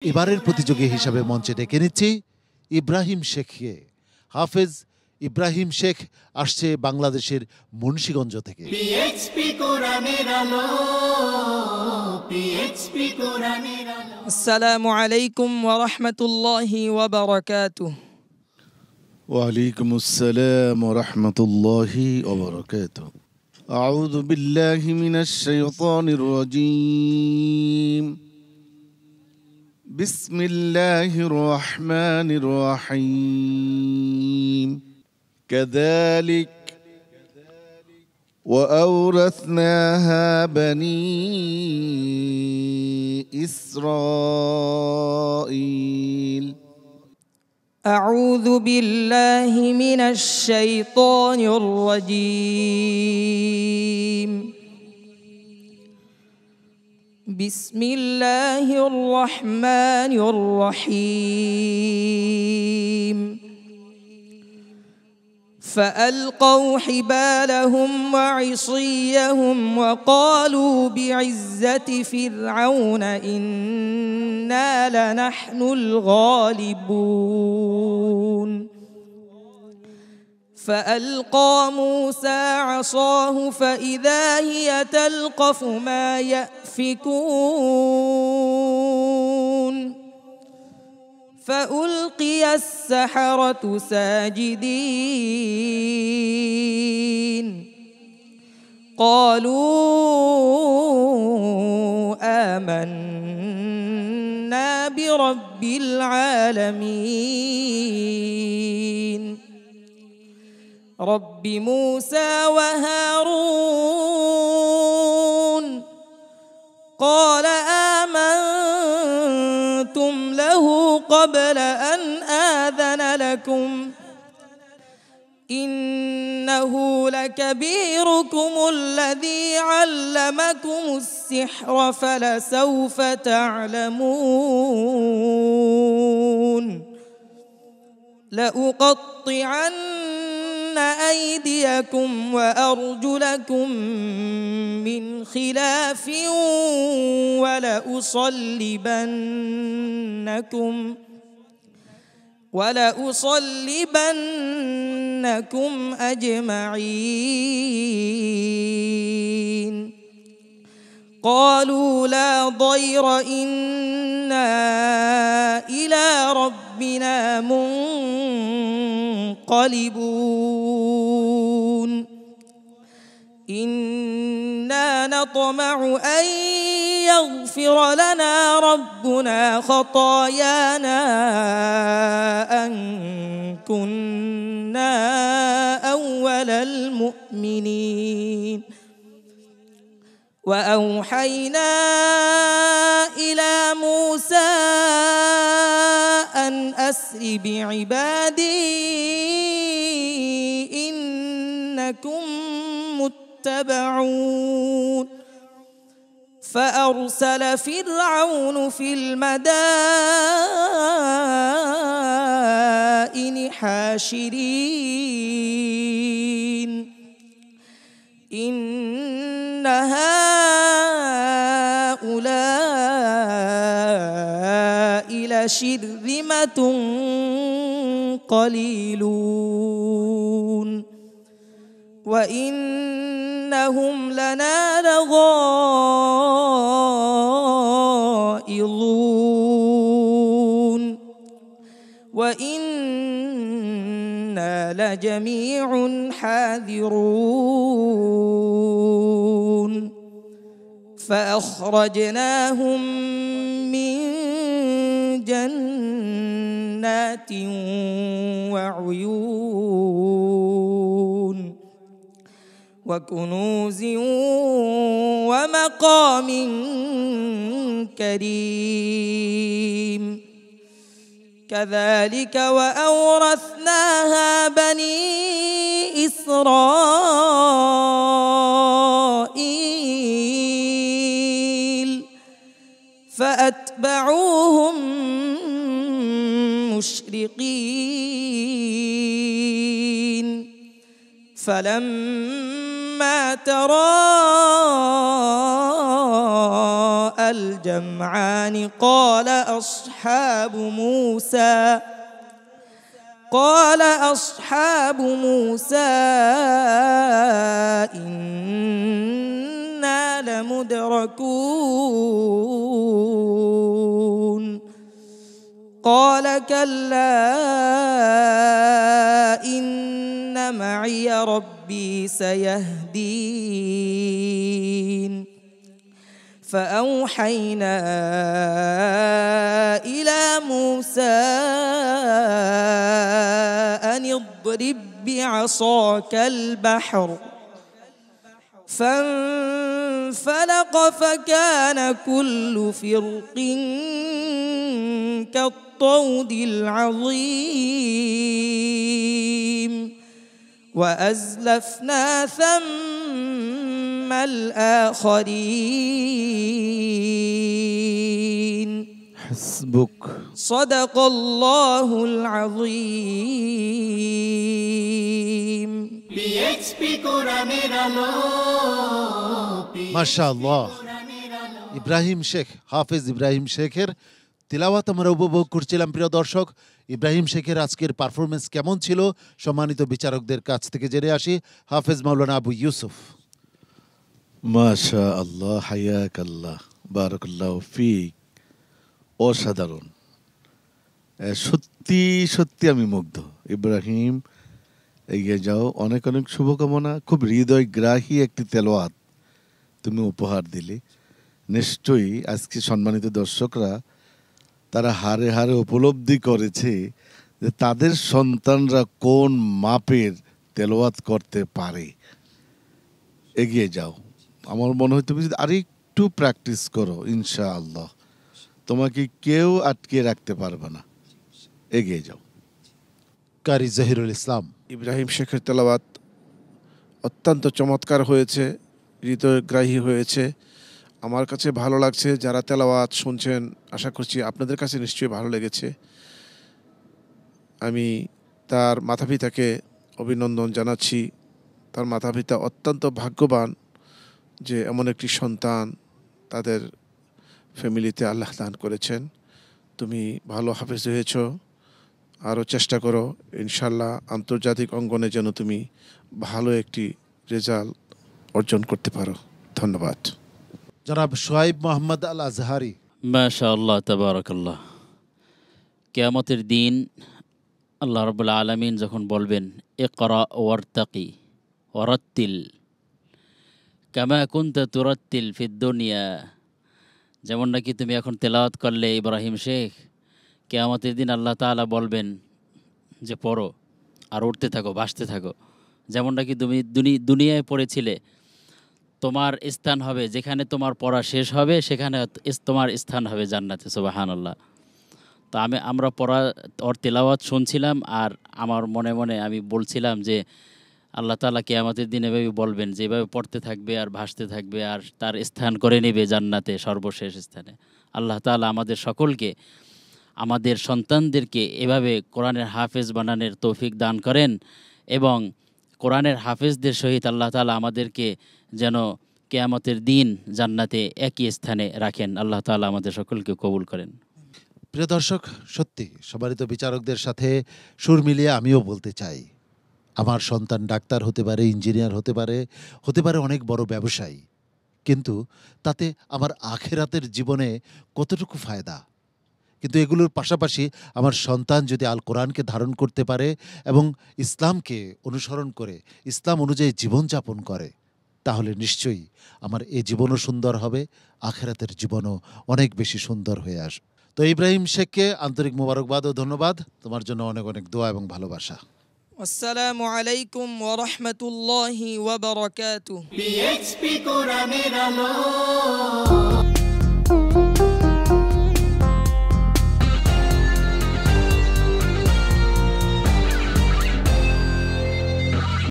এবারের প্রতিযোগী হিসাবে মঞ্চে ডেকে নিচ্ছি ইব্রাহিম শেখকে। হাফেজ ইব্রাহিম শেখ আসছে বাংলাদেশের মুন্সিগঞ্জ থেকে। আসসালামু আলাইকুম ওয়া রাহমাতুল্লাহি ওয়া বারাকাতুহু। ওয়ালাইকুম আসসালাম ওয়া রাহমাতুল্লাহি ওয়া বারাকাতুহু। আউযু বিল্লাহি মিনাশ শাইতানির রাজীম। বিসমিল্লাহির রহমানির রহিম। কাযালিক وأورثناها بني إسرائيل. أعوذ بالله من الشيطان الرجيم. بسم الله الرحمن الرحيم. فألقوا حبالهم وعصيهم وقالوا بعزة فرعون إنا لنحن الغالبون. فألقى موسى عصاه فإذا هي تلقف ما يأفكون. فألقي السحرة ساجدين قالوا آمنا برب العالمين رب موسى وهارون. قال آمنتم له قبل أن آذن لكم إنه لكبيركم الذي علمكم السحر فلسوف تعلمون. لأقطعن أيديكم وأرجلكم من خلاف ولأصلبنكم أجمعين. قالوا لا ضير إنا إلى ربنا منقلبون. إنا نطمع أن يغفر لنا ربنا خطايانا أن كنا أول المؤمنين. وأوحينا إلى موسى أن أسر بعبادي إنكم متبعون. فأرسل فرعون في المدائن حاشرين إن هؤلاء لشرذمة قليلون وإنهم لنا لغائظون وإنا لجميع حاذرون. فأخرجناهم من جنات وعيون وكنوز ومقام كريم. كذلك وأورثناها بني إسرائيل فأتبعوهم مشرقين. فلما تراءى الجمعان قال أصحاب أصحاب موسى إنا لمدركون قال كلا إن معي ربي سيهدين فأوحينا إلى موسى أن اضرب بعصاك البحر فانفلق فكان كل فرق كالطود العظيم وأزلفنا ثم الآخرين حسبك صدق الله العظيم PHP কোরআনের আলো মাশাআল্লাহ ইব্রাহিম শেখ হাফেজ ইব্রাহিম শেখের তিলাওয়াত আমরা উপভোগ করছিলাম। প্রিয় দর্শক, ইব্রাহিম শেখের আজকের পারফরমেন্স কেমন ছিল সম্মানিত বিচারকদের কাছ থেকে জেনে আসি। হাফেজ মাওলানা আবু ইউসুফ। মাশাআল্লাহ, হায়াকাল্লাহ, বারাকাল্লাহু ফিক। অসাধারণ, সত্যি সত্যি আমি মুগ্ধ। ইব্রাহিম, এগিয়ে যাও। অনেক অনেক শুভকামনা। খুব হৃদয়গ্রাহী একটি তেলাওয়াত তুমি উপহার দিলে। নিশ্চয়ই আজকে সম্মানিত দর্শকরা তারা হারে হারে উপলব্ধি করেছে যে তাদের সন্তানরা কোন মাপের তেলাওয়াত করতে পারে। এগিয়ে যাও। আমার মনে হয় তুমি যদি আরেকটু প্র্যাকটিস করো, ইনশাআল্লাহ তোমাকে কেউ আটকে রাখতে পারবে না। এগিয়ে যাও। কারি জহিরুল ইসলাম। ইব্রাহিম শেখের তেলাওয়াত অত্যন্ত চমৎকার হয়েছে, হৃদয়গ্রাহী হয়েছে। আমার কাছে ভালো লাগছে। যারা তেলাওয়াত শুনছেন, আশা করছি আপনাদের কাছে নিশ্চয়ই ভালো লেগেছে। আমি তার মাতাপিতাকে অভিনন্দন জানাচ্ছি। তার মাতাপিতা অত্যন্ত ভাগ্যবান যে এমন একটি সন্তান তাদের ফ্যামিলিতে আল্লাহ দান করেছেন। তুমি ভালো হাফেজ হয়েছ, আরও চেষ্টা করো। ইনশাল্লাহ আন্তর্জাতিক অঙ্গনে যেন তুমি ভালো একটি রেজাল্ট অর্জন করতে পারো। ধন্যবাদ। জনাব সোহাইব মোহাম্মদ আল আজহারি। মাশাআল্লাহ, তাবারাকাল্লাহ। কিয়ামতের দিন আল্লাহ রাব্বুল আলামিন যখন বলবেন ইকরা ওয়ারতাকি ওয়ারাত্তিল কামা কুনতা তুরাত্তিল ফিদ দুনিয়া, যেমন নাকি তুমি এখন তেলাওয়াত করলে ইব্রাহিম শেখ, কিয়ামতের দিন আল্লাহ তাআলা বলবেন যে পড়ো আর উঠতে থাকো, ভাসতে থাকো। যেমন নাকি তুমি দুনিয়ায় পড়েছিলে, তোমার স্থান হবে যেখানে তোমার পড়া শেষ হবে, সেখানে তোমার স্থান হবে জান্নাতে। সুবহানাল্লাহ। তো আমরা পড়া ওর তেলাওয়াত শুনছিলাম, আর আমার মনে মনে আমি বলছিলাম যে আল্লাহ তাআলা কিয়ামতের দিন এভাবে বলবেন যে এভাবে পড়তে থাকবে আর ভাসতে থাকবে আর তার স্থান করে নেবে জান্নাতে, সর্বশেষ স্থানে। আল্লাহ তাআলা আমাদের সকলকে, আমাদের সন্তানদেরকে এভাবে কোরআনের হাফেজ বানানোর তৌফিক দান করেন, এবং কোরআনের হাফেজদের সহিত আল্লাহ তাআলা আমাদেরকে যেন কিয়ামতের দিন জান্নাতে একই স্থানে রাখেন। আল্লাহ তাআলা আমাদের সকলকে কবুল করেন। প্রিয় দর্শক, সত্যি সম্মানিত বিচারকদের সাথে সুর মিলিয়ে আমিও বলতে চাই, আমার সন্তান ডাক্তার হতে পারে, ইঞ্জিনিয়ার হতে পারে অনেক বড় ব্যবসায়ী, কিন্তু তাতে আমার আখেরাতের জীবনে কতটুকু ফায়দা। কিন্তু এগুলোর পাশাপাশি আমার সন্তান যদি আল কোরআনকে ধারণ করতে পারে এবং ইসলামকে অনুসরণ করে ইসলাম অনুযায়ী জীবনযাপন করে, তাহলে নিশ্চয়ই আমার এই জীবনও সুন্দর হবে, আখেরাতের জীবনও অনেক বেশি সুন্দর হয়ে আসবে। তো ইব্রাহিম শেখকে আন্তরিক মোবারকবাদ ও ধন্যবাদ। তোমার জন্য অনেক অনেক দোয়া এবং ভালোবাসা। আসসালামু আলাইকুম ওয়া রাহমাতুল্লাহি ওয়া বারাকাতুহু। PHP কোরআনের আলো।